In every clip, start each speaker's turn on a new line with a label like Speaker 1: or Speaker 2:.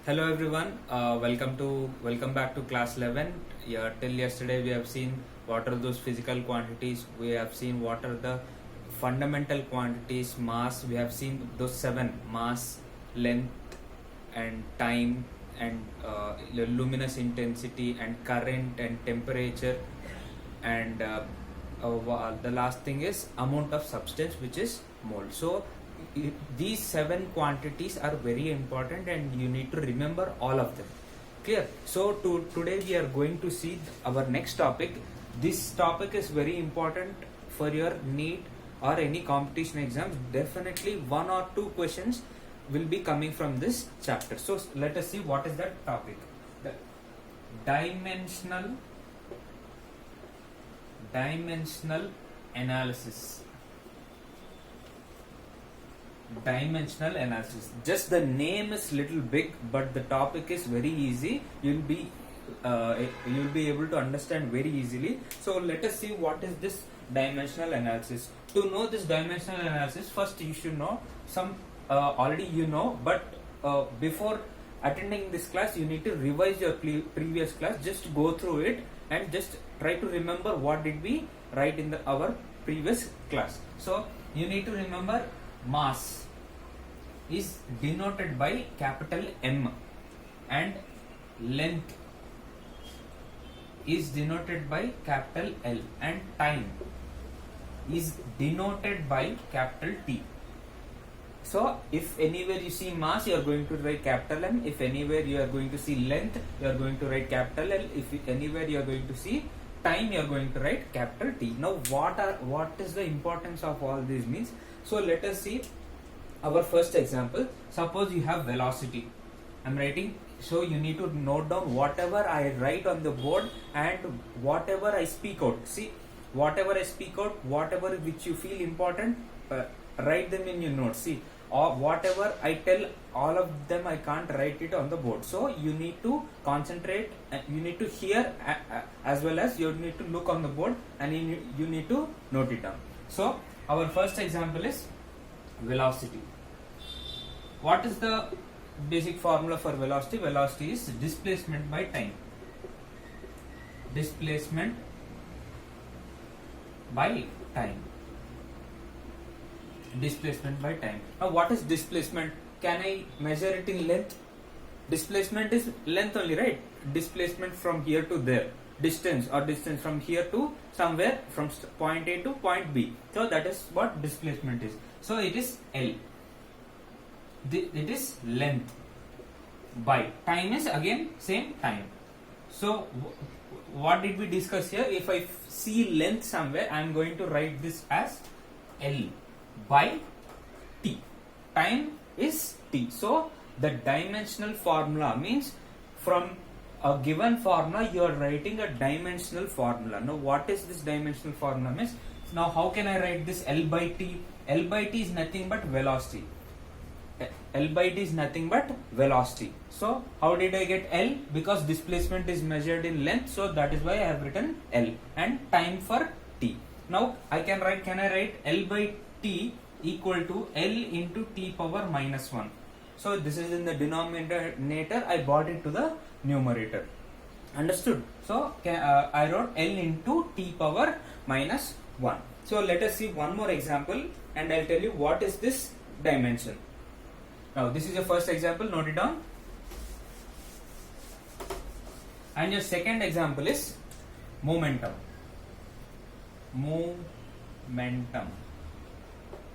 Speaker 1: Hello everyone. Welcome back to class 11. Yeah, till yesterday we have seen what are those physical quantities. We have seen what are the fundamental quantities. Mass. We have seen those seven: mass, length, and time, and luminous intensity, and current, and temperature, and the last thing is amount of substance, which is mole. So these seven quantities are very important and you need to remember all of them. Clear? So today we are going to see our next topic. This topic is very important for your NEET or any competition exams. Definitely one or two questions will be coming from this chapter. So let us see what is that topic. The dimensional analysis. Dimensional analysis. Just the name is little big, but the topic is very easy. You'll be able to understand very easily. So let us see what is this dimensional analysis. To know this dimensional analysis, first you should know some already you know, but before attending this class, you need to revise your previous class. Just go through it and just try to remember what did we write in our previous class. So you need to remember mass is denoted by capital M and length is denoted by capital L and time is denoted by capital T. So if anywhere you see mass, you are going to write capital M. If anywhere you are going to see length, you are going to write capital L. If anywhere you are going to see time, you are going to write capital T. Now what is the importance of all these means? So let us see our first example. Suppose you have velocity. I'm writing, so you need to note down whatever I write on the board and whatever I speak out. See, whatever I speak out, whatever which you feel important, write them in your notes. See, or whatever I tell, all of them I can't write it on the board. So you need to concentrate, you need to hear as well as you need to look on the board, and you need to note it down. So our first example is velocity. What is the basic formula for velocity? Velocity is displacement by time. Displacement by time. Displacement by time. Now what is displacement? Can I measure it in length? Displacement is length only, right? Displacement from here to there. Distance from here to somewhere, from point A to point B. So that is what displacement is. So it is L. It is length by time is again same time. So what did we discuss here? If I see length somewhere, I am going to write this as L by T. Time is T. So the dimensional formula means from a given formula you are writing a dimensional formula. Now what is this dimensional formula means? Now how can I write this L by T? L by T is nothing but velocity. L by T is nothing but velocity. So how did I get L? Because displacement is measured in length, so that is why I have written L, and time for T. Now can I write L by T equal to L into T power minus 1. So this is in the denominator, I brought it to the numerator. Understood? So I wrote L into T power minus 1. So let us see one more example and I'll tell you what is this dimension. Now this is your first example, note it down. And your second example is momentum. Momentum.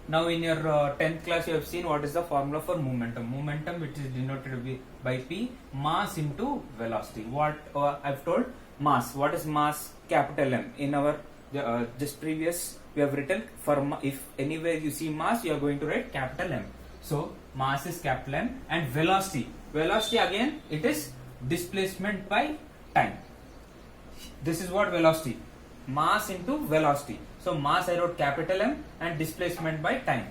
Speaker 1: Now in your 10th class you have seen what is the formula for momentum. Momentum, which is denoted by P, mass into velocity. What I've told, mass. What is mass? Capital M. In our just previous we have written for if anywhere you see mass, you are going to write capital M. So mass is capital M, and velocity. Velocity again, it is displacement by time. This is what velocity. Mass into velocity. So mass I wrote capital M and displacement by time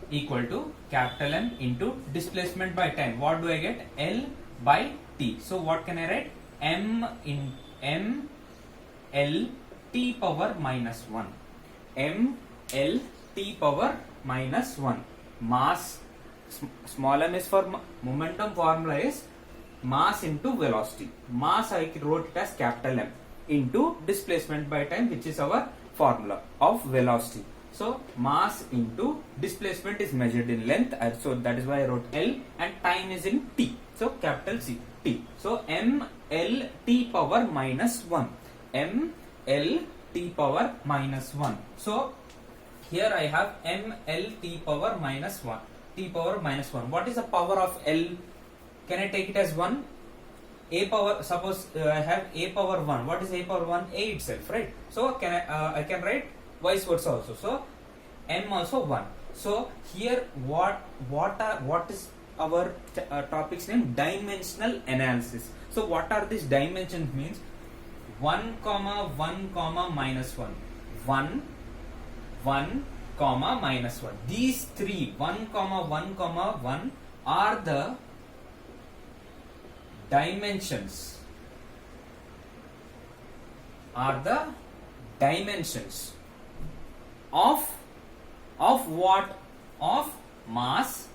Speaker 1: equal to capital M into displacement by time. What do I get? L by T. So what can I write? M in M L T power minus 1. M L T power minus 1. Mass Small m is for momentum formula is mass into velocity. Mass I wrote it as capital M into displacement by time, which is our formula of velocity. So mass into displacement is measured in length, so that is why I wrote L, and time is in T. So capital C, T. So M L T power minus 1. M L T power minus 1. So here I have M L T power minus 1. T power minus 1. What is the power of L? Can I take it as 1? A power, suppose I have A power 1. What is A power 1? A itself, right? So can I can write vice versa also. So M also 1. So here what is our topic's name? Dimensional analysis. So what are these dimensions? Means 1 comma 1 comma minus 1. 1 1 comma minus 1. These three 1 comma 1 comma 1 are the dimensions. Are the dimensions of what? Of mass,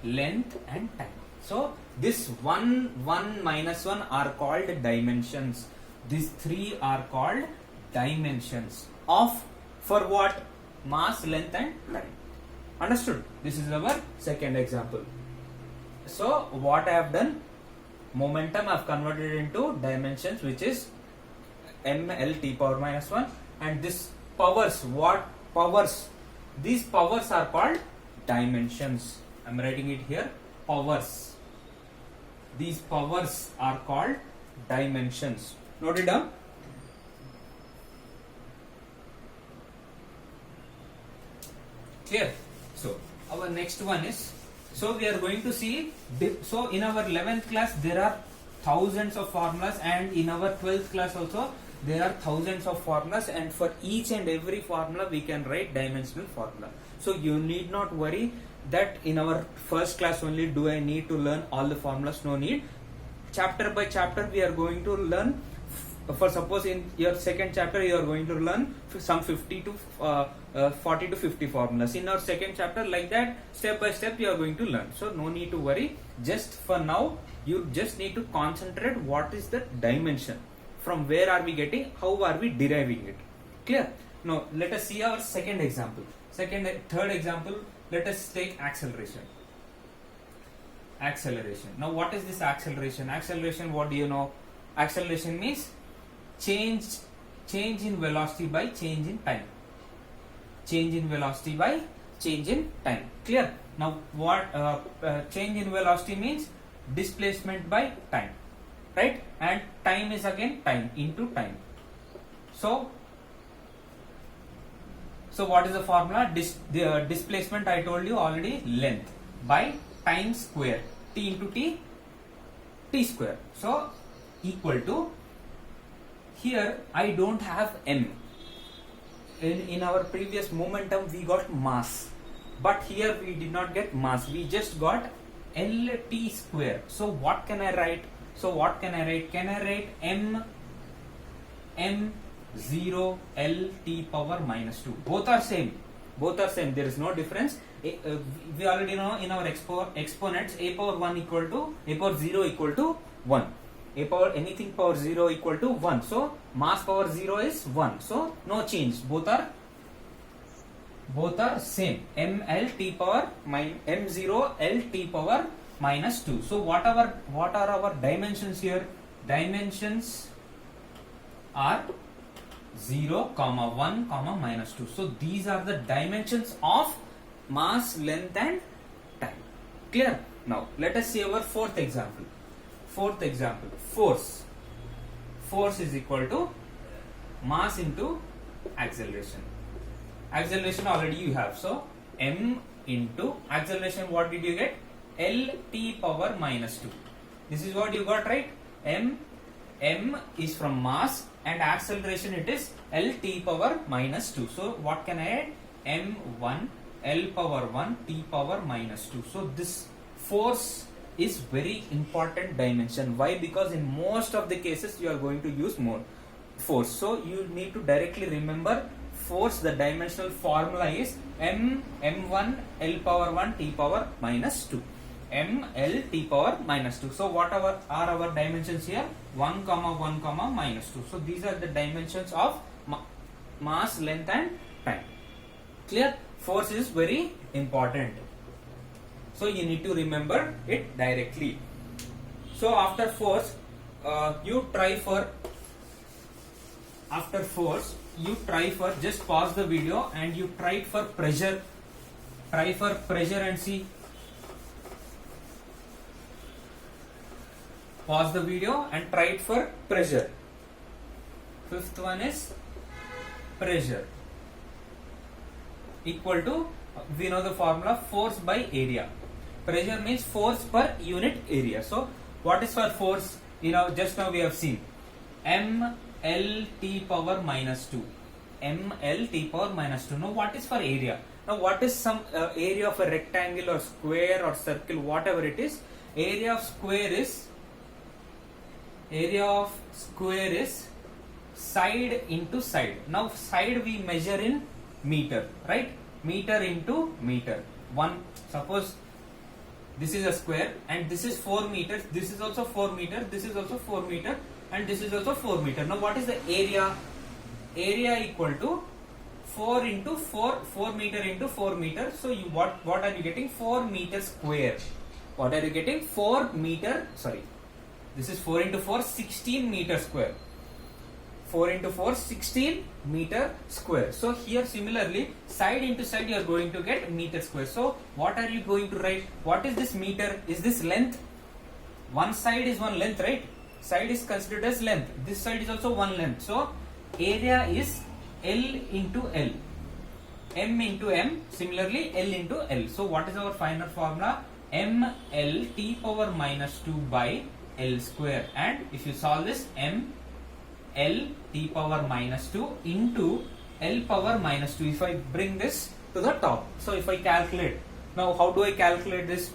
Speaker 1: length and time. So this 1 1 minus 1 are called dimensions. These three are called dimensions of, for what? Mass, length and time. Understood? This is our second example. So what I have done, momentum I have converted into dimensions, which is ml t power minus 1, and this powers, what powers? These powers are called dimensions. I am writing it here, powers. These powers are called dimensions. Note it down. Clear? So our next one is, so we are going to see, so in our 11th class there are thousands of formulas, and in our 12th class also there are thousands of formulas, and for each and every formula we can write dimensional formula. So you need not worry that in our first class only do I need to learn all the formulas. No need. Chapter by chapter we are going to learn. For suppose in your second chapter you are going to learn some 50 to 40 to 50 formulas. In our second chapter, like that, step by step you are going to learn. So no need to worry. Just for now you just need to concentrate what is the dimension, from where are we getting, how are we deriving it. Clear? Now let us see our second example. Third example, let us take acceleration. Acceleration. Now what is this acceleration? Acceleration, what do you know? Acceleration means change in velocity by change in time. Change in velocity by change in time. Clear? Now what change in velocity means? Displacement by time, right? And time is again time into time. So what is the formula? The displacement I told you already, length by time square, t into t square. So equal to, here I don't have m. In our previous momentum we got mass, but here we did not get mass, we just got LT square. So what can I write? Can I write m0 LT power minus 2? Both are same, there is no difference. We already know in our exponents a power 1 equal to a power 0 equal to 1. A power anything power 0 equal to 1. So mass power 0 is 1. So no change. Both are same. ml power m0 lt power minus 2. So what are our dimensions here? Dimensions are 0, 1, minus 2. So these are the dimensions of mass, length and time. Clear? Now let us see our fourth example. Force. Force is equal to mass into acceleration. Acceleration already you have. So m into acceleration, what did you get? LT power minus 2. This is what you got, right? M is from mass, and acceleration it is LT power minus 2. So what can I add? M1 L power 1 T power minus 2. So this force is very important dimension. Why? Because in most of the cases you are going to use more force. So you need to directly remember force, the dimensional formula is m1 L power 1 T power minus 2. M L T power minus 2. So what are our dimensions here? 1 comma 1 comma minus 2. So these are the dimensions of mass, length and time. Clear? Force is very important. So you need to remember it directly. So after force, just pause the video and you try it for pressure. Try for pressure and see. Pause the video and try it for pressure. Fifth one is pressure equal to, we know the formula, force by area. Pressure means force per unit area. So what is for force? Just now we have seen mL power minus 2. mL power minus 2. Now what is for area? Now what is some area of a rectangle or square or circle, whatever it is? Area of square is side into side. Now side we measure in meter, right? Meter into meter. Suppose this is a square and this is 4 meters, this is also 4 meter, this is also 4 meter and this is also 4 meter. Now what is the area? Area equal to 4 into 4 meter into 4 meter. So what are you getting? 4 meter square. What are you getting? 4 meter, sorry, this is 4 into 4, 16 meter square. 4 into 4, 16 meter square. So here similarly, side into side you are going to get meter square. So what are you going to write? What is this meter? Is this length? One side is one length, right? Side is considered as length. This side is also one length. So area is L into L. M into M. Similarly L into L. So what is our final formula? mL T power minus 2 by L square. And if you solve this, m L T power minus 2 into L power minus 2. If I bring this to the top, so if I calculate, now how do I calculate this?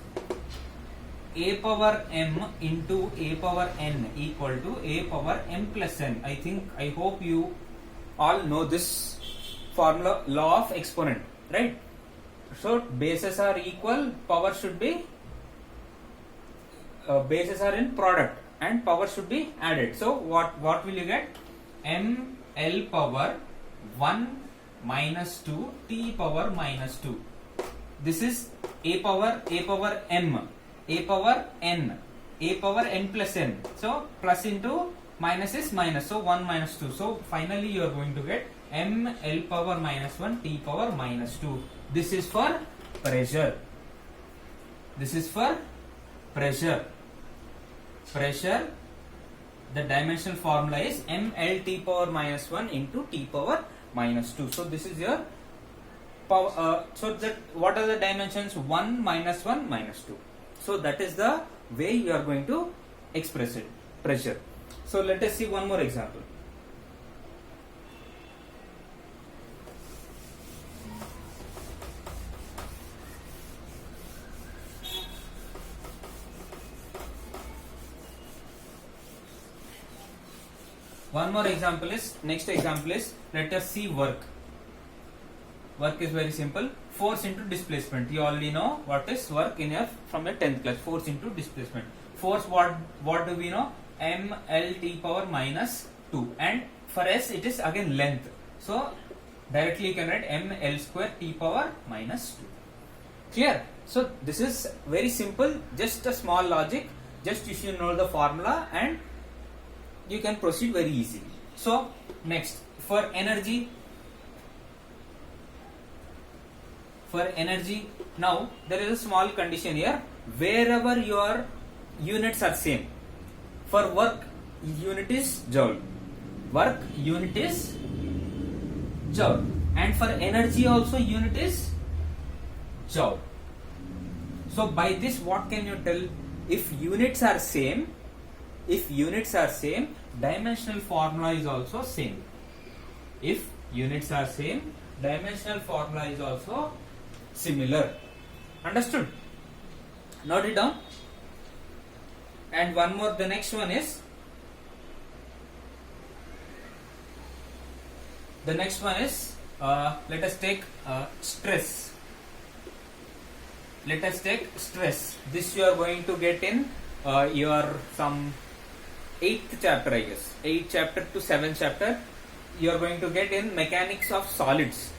Speaker 1: A power m into A power n equal to A power m plus n. I hope you all know this formula, law of exponent, right? So bases are equal, power should be, bases are in product and power should be added. So what will you get? mL power 1 minus 2 T power minus 2. This is A power m, A power n, A power n plus n. So plus into minus is minus. So 1 minus 2. So finally you are going to get mL power minus 1 T power minus 2. This is for pressure. This is for pressure. Pressure, the dimensional formula is mL T power minus 1 into T power minus 2. So this is your power. So that what are the dimensions? 1 minus 1 minus 2. So that is the way you are going to express it, pressure. So let us see one more example. One more example is, next example is, let us see work. Work is very simple. Force into displacement. You already know what is work from your 10th class. Force into displacement. Force, what do we know? mL T power minus 2. And for S it is again length. So directly you can write mL square T power minus 2. Clear? So this is very simple. Just a small logic. Just you should know the formula and you can proceed very easily. So next, for energy, now there is a small condition here. Wherever your units are same, for work unit is joule, work unit is joule, and for energy also unit is joule. So by this what can you tell? If units are same, dimensional formula is also same. If units are same, dimensional formula is also similar. Understood? Note it down. And one more, the next one is, let us take stress. Let us take stress. This you are going to get in your some 8th chapter, I guess. 8th chapter to 7th chapter. You are going to get in mechanics of solids.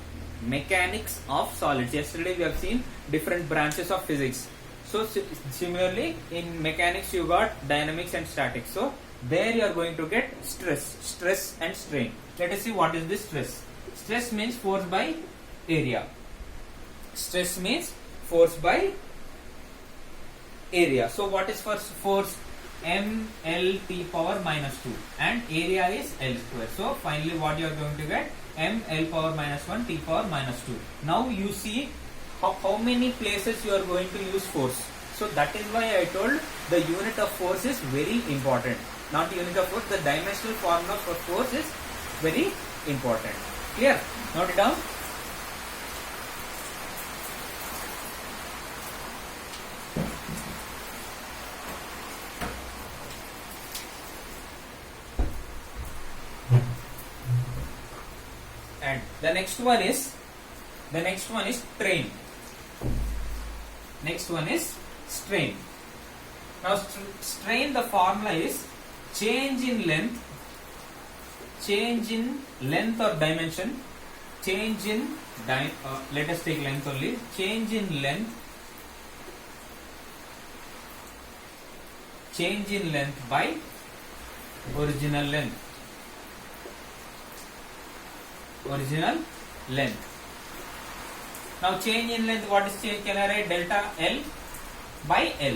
Speaker 1: Mechanics of solids. Yesterday we have seen different branches of physics. So similarly in mechanics you got dynamics and statics. So there you are going to get stress and strain. Let us see what is this stress. Stress means force by area. Stress means force by area. So what is first force? mLT power minus 2 and area is L square. So finally what you are going to get? mL power minus 1 T power minus 2. Now you see how many places you are going to use force. So that is why I told the unit of force is very important. Not unit of force, the dimensional formula for force is very important. Clear? Note it down. And the next one is strain. Next one is strain. Now strain, the formula is change in length or dimension, change in let us take length only, change in length by original length. Now change in length, what is change? Can I write delta L by L?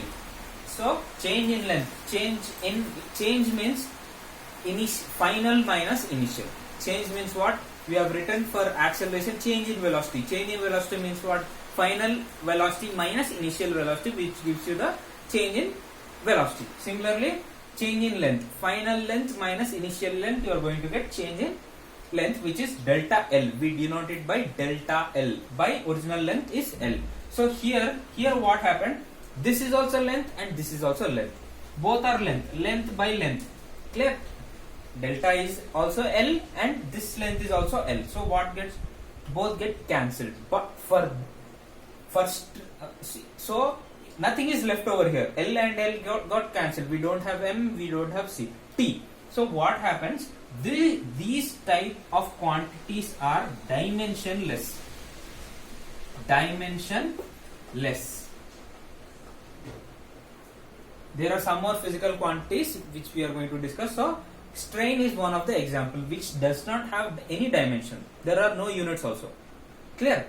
Speaker 1: So change in length, change means final minus initial. Change means what? We have written for acceleration change in velocity. Change in velocity means what? Final velocity minus initial velocity, which gives you the change in velocity. Similarly, change in length, final length minus initial length, you are going to get change in length, which is delta L. We denote it by delta L. By original length is L. So here what happened? This is also length and this is also length. Both are length by length. Clear? Delta is also L and this length is also L. So what gets? Both get cancelled. But for first, so nothing is left over here. L and L got cancelled. We don't have M, we don't have C. T. So what happens? These type of quantities are dimensionless. There are some more physical quantities which we are going to discuss. So strain is one of the example which does not have any dimension. There are no units also. Clear?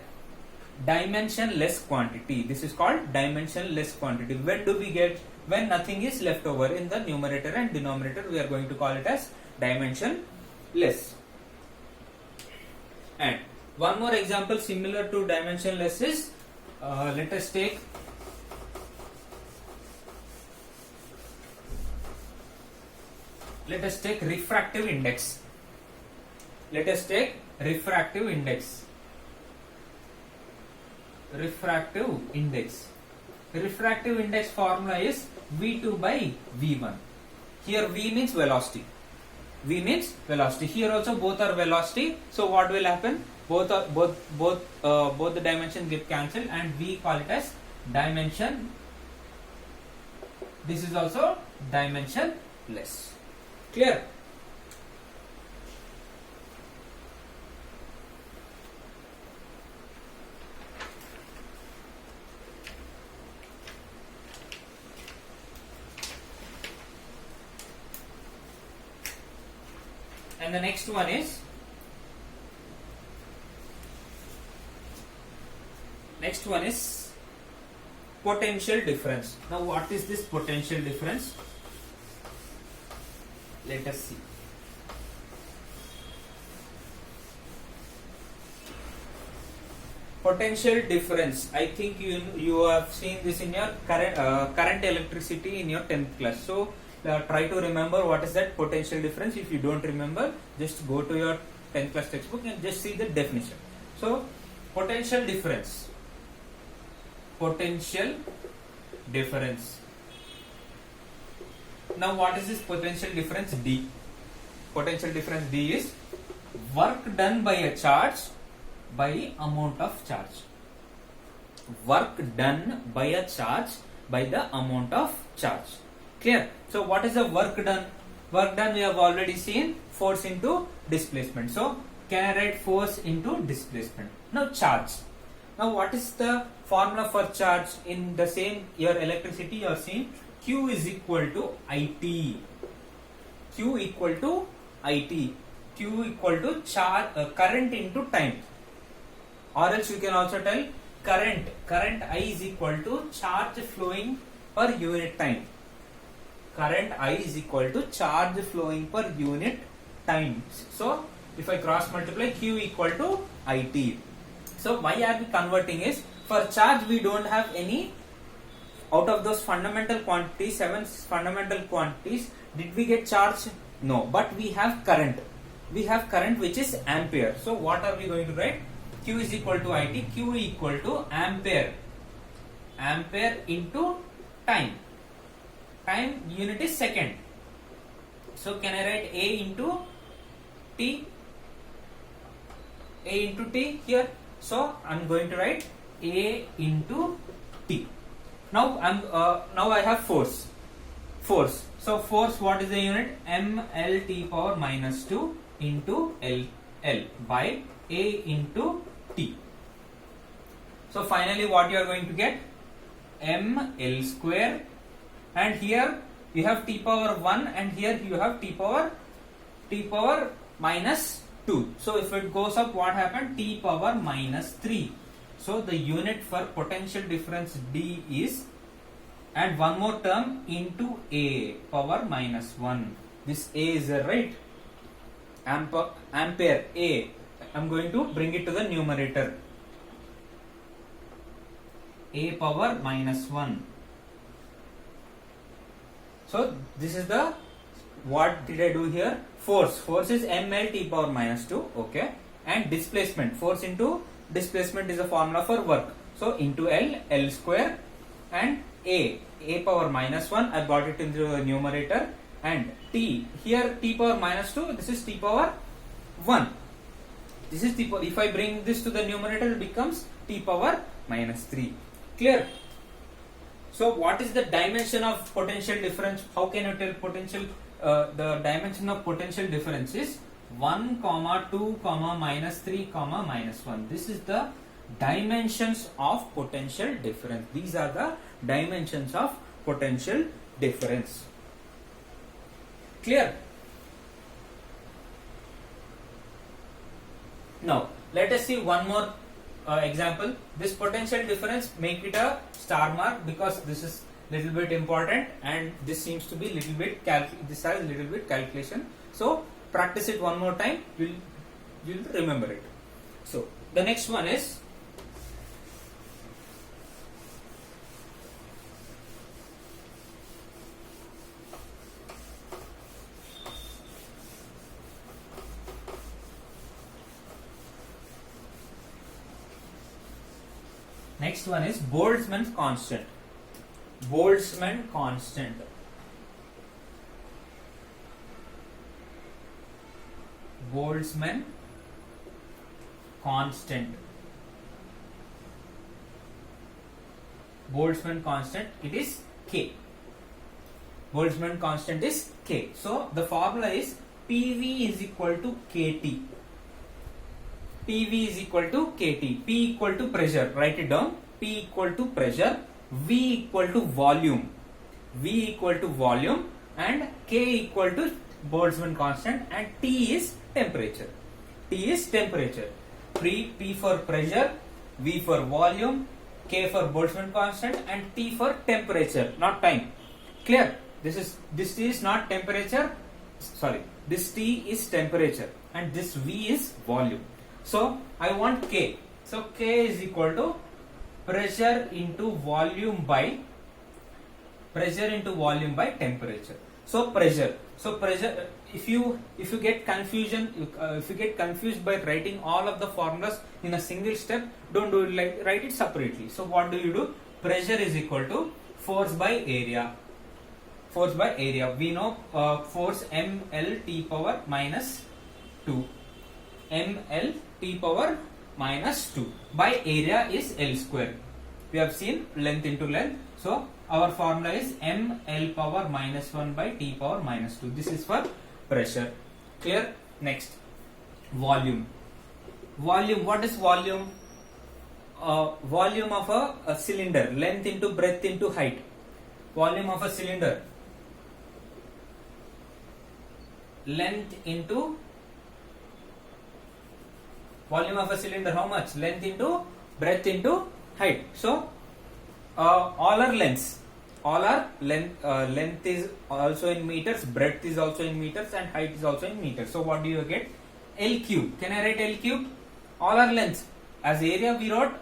Speaker 1: Dimensionless quantity. This is called dimensionless quantity. When do we get? When nothing is left over in the numerator and denominator, we are going to call it as dimensionless. And one more example similar to dimensionless is let us take refractive index. Refractive index formula is V2 by V1. Here V means velocity. Here also both are velocity. So what will happen? Both the dimensions get cancelled and we call it as dimension. This is also dimensionless. Clear? And the next one is potential difference. Now what is this potential difference? Let us see. Potential difference. I think you have seen this in your current electricity in your 10th class. So try to remember what is that potential difference. If you don't remember, just go to your 10th class textbook and just see the definition. So potential difference. Now what is this potential difference? D. Potential difference D is work done by a charge by amount of charge. Work done by a charge by the amount of charge. Clear? So what is the work done? Work done we have already seen, force into displacement. So can I write force into displacement? Now charge. Now what is the formula for charge? In the same your electricity you are seeing Q is equal to IT. Q equal to IT. Q equal to charge current into time. Or else you can also tell current I is equal to charge flowing per unit time. Current I is equal to charge flowing per unit time. So if I cross multiply, Q equal to IT. So why are we converting is, for charge we don't have any, out of those fundamental quantities, 7 fundamental quantities, did we get charge? No, but we have current. We have current which is ampere. So what are we going to write? Q is equal to IT. Q equal to ampere. Ampere into time. Time unit is second. So can I write A into T? A into T here. So I'm going to write A into T. Now now I have force. Force. So force, what is the unit? mL T power minus 2 into L by A into T. So finally what you are going to get? mL square, and here you have T power 1 and here you have T power minus 2. So if it goes up, what happened? T power minus 3. So the unit for potential difference D is, and one more term, into A power minus 1. This A is right. Ampere A. I'm going to bring it to the numerator. A power minus 1. So this is the, what did I do here? Force. Force is mL T power minus 2. Okay. And displacement. Force into displacement is a formula for work. So into L square, and A power minus 1. I brought it into the numerator. And T, here T power minus 2. This is T power 1. This is T power. If I bring this to the numerator, it becomes T power minus 3. Clear? So what is the dimension of potential difference? How can you tell potential? The dimension of potential difference is 1, 2, minus 3, minus 1. This is the dimensions of potential difference. These are the dimensions of potential difference. Clear? Now let us see one more example. This potential difference, make it a star mark because this is little bit important and this seems to be little bit this has little bit calculation. So practice it one more time, you'll remember it. So the next one is Boltzmann constant. Boltzmann constant. Boltzmann constant. Boltzmann constant, it is K. Boltzmann constant is K. So the formula is PV is equal to KT. PV is equal to KT. P equal to pressure. Write it down. P equal to pressure. V equal to volume. V equal to volume. And K equal to Boltzmann constant. And T is temperature. T is temperature. P for pressure. V for volume. K for Boltzmann constant. And T for temperature. Not time. Clear? This is not temperature. Sorry. This T is temperature. And this V is volume. So I want K. So K is equal to pressure into volume by temperature. So pressure. If you get confusion, if you get confused by writing all of the formulas in a single step, don't do it like, write it separately. So what do you do? Pressure is equal to force by area. Force by area. We know force mL T power minus 2. mL T power minus 2 by area is L square. We have seen length into length. So our formula is mL power minus 1 by T power minus 2. This is for pressure. Clear? Next, volume. Volume, what is volume? Volume of a cylinder, length into breadth into height. Volume of a cylinder, length into volume of a cylinder, how much? Length into breadth into height. So all are lengths, all are length is also in meters, breadth is also in meters, and height is also in meters. So what do you get? L cube. Can I write L cube? All are lengths. As area we wrote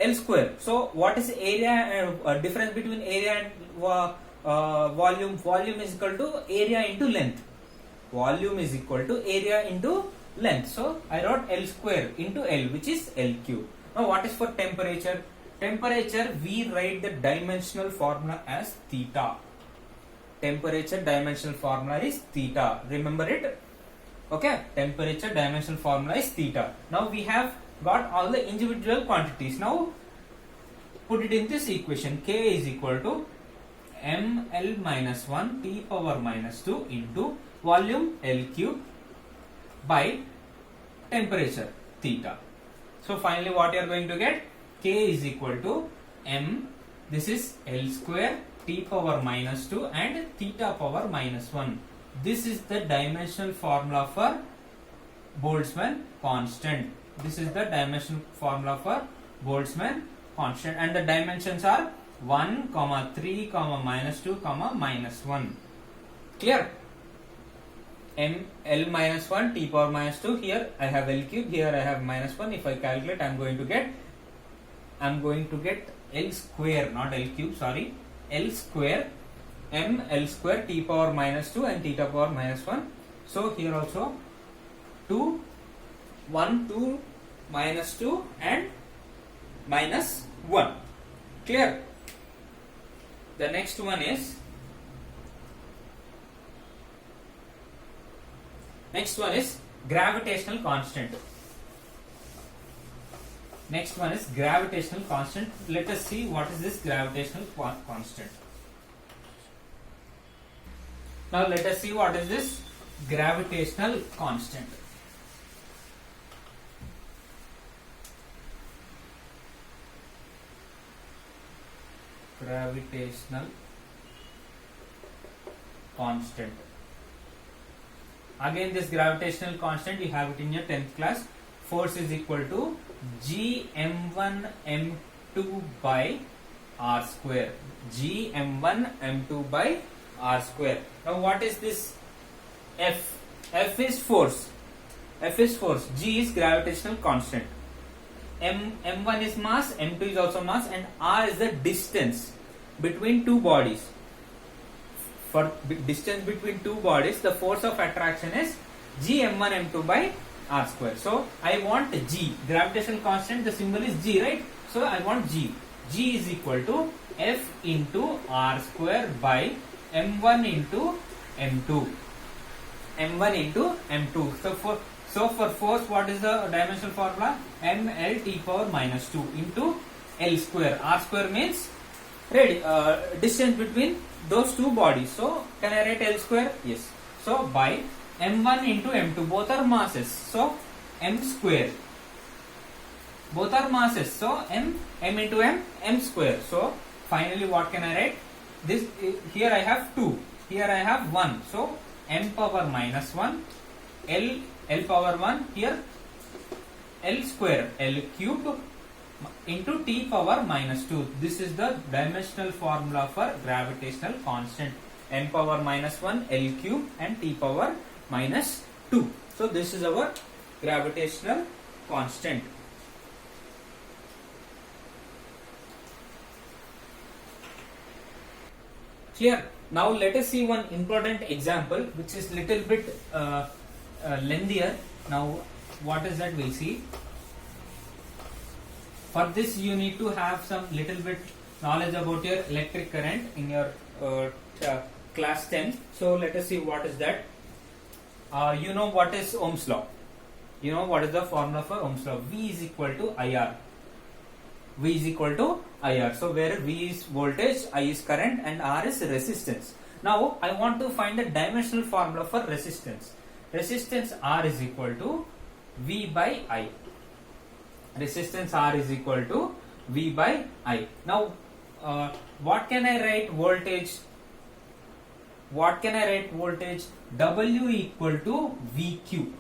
Speaker 1: L square. So what is area? Difference between area and volume? Volume is equal to area into length. Volume is equal to area into length. So I wrote L square into L, which is L cube. Now what is for temperature? Temperature, we write the dimensional formula as theta. Temperature dimensional formula is theta. Remember it? Okay. Temperature dimensional formula is theta. Now we have got all the individual quantities. Now put it in this equation. K is equal to mL minus 1 T power minus 2 into volume L cube by temperature theta. So finally what you are going to get? K is equal to m, this is L square T power minus 2 and theta power minus 1. This is the dimensional formula for Boltzmann constant. This is the dimensional formula for Boltzmann constant, and the dimensions are 1, 3, minus 2, minus 1. Clear? M L minus 1 T power minus 2. Here I have L cube, here I have minus 1. If I calculate, I am going to get L square, not L cube, sorry, L square m L square T power minus 2 and theta power minus 1. So here also 2, 1, 2, minus 2 and minus 1. Clear? The next one is gravitational constant. Next one is gravitational constant. Let us see what is this gravitational constant. Now let us see what is this gravitational constant. Gravitational constant. Again, this gravitational constant, you have it in your 10th class. Force is equal to G m1 m2 by r square. G m1 m2 by r square. Now what is this F? F is force. F is force. G is gravitational constant. M1 is mass, M2 is also mass, and R is the distance between two bodies. For distance between two bodies, the force of attraction is G m1 m2 by r square. So I want G, gravitational constant, the symbol is G, right? So I want G. G is equal to F into r square by m1 into m2. M1 into m2. So for force, what is the dimensional formula? mL T power minus 2 into L square. R square means distance between those two bodies. So can I write L square? Yes. So by m1 into m2, both are masses. So m square. Both are masses. So m into m square. So finally what can I write? This here I have 2. Here I have 1. So m power minus 1. L power 1, here L square, L cube into T power minus 2. This is the dimensional formula for gravitational constant. M power minus 1, L cube and T power minus 2. So this is our gravitational constant. Here, now let us see one important example which is little bit lengthier. Now what is that we'll see. For this you need to have some little bit knowledge about your electric current in your class 10. So let us see what is that. You know what is Ohm's law. You know what is the formula for Ohm's law? V is equal to IR. V is equal to IR. So where V is voltage, I is current, and R is resistance. Now I want to find the dimensional formula for resistance. Resistance R is equal to V by I. Resistance R is equal to V by I. Now what can I write voltage? What can I write voltage? W equal to VQ.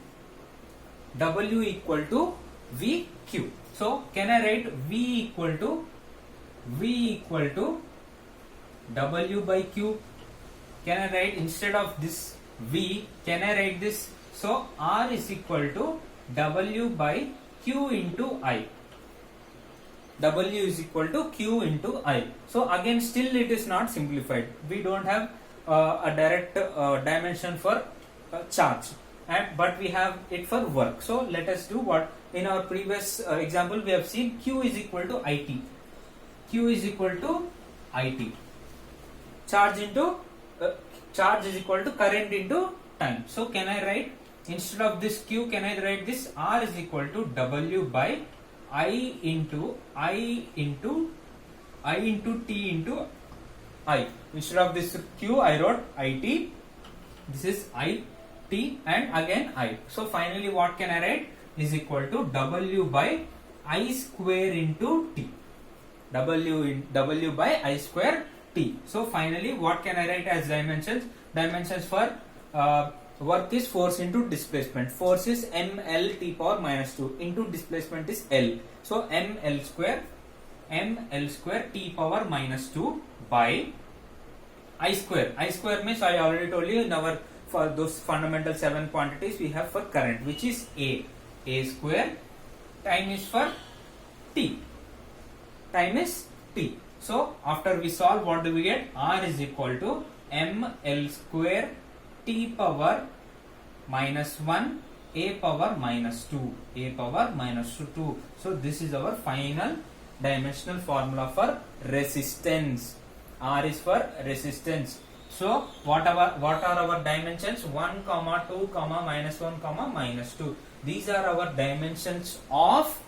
Speaker 1: W equal to VQ. So can I write V equal to W by Q? Can I write, instead of this V, can I write this? So R is equal to W by Q into I. W is equal to Q into I. So again, still it is not simplified. We don't have a direct dimension for charge, but we have it for work. So let us do what in our previous example we have seen. Q is equal to IT. Q is equal to IT. Charge is equal to current into time. So can I write, instead of this Q, can I write this R is equal to W by I into T into I. Instead of this Q, I wrote IT. This is IT and again I. So finally what can I write? Is equal to W by I square into T. W by I square T. So finally what can I write as dimensions? Dimensions for work is force into displacement. Force is ml T power minus 2 into displacement is L. So ml square T power minus 2 by I square. I square means I already told you in our, for those fundamental 7 quantities we have for current, which is A square. Time is for T. Time is T. So after we solve, what do we get? R is equal to ml square T power minus 1 A power minus 2. A power minus 2. So this is our final dimensional formula for resistance. R is for resistance. So what are our dimensions? 1, 2, minus 1, minus 2. These are our dimensions of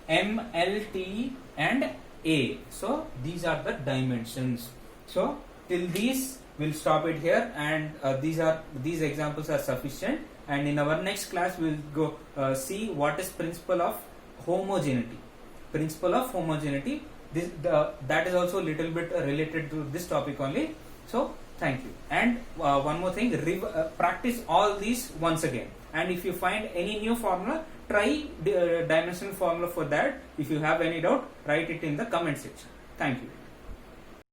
Speaker 1: M, L, T and A. So these are the dimensions. So till these we'll stop it here, and these examples are sufficient, and in our next class we'll go see what is principle of homogeneity. Principle of homogeneity. That is also a little bit related to this topic only. So thank you. And one more thing, practice all these once again, and if you find any new formula, try the dimensional formula for that. If you have any doubt, write it in the comment section. Thank you.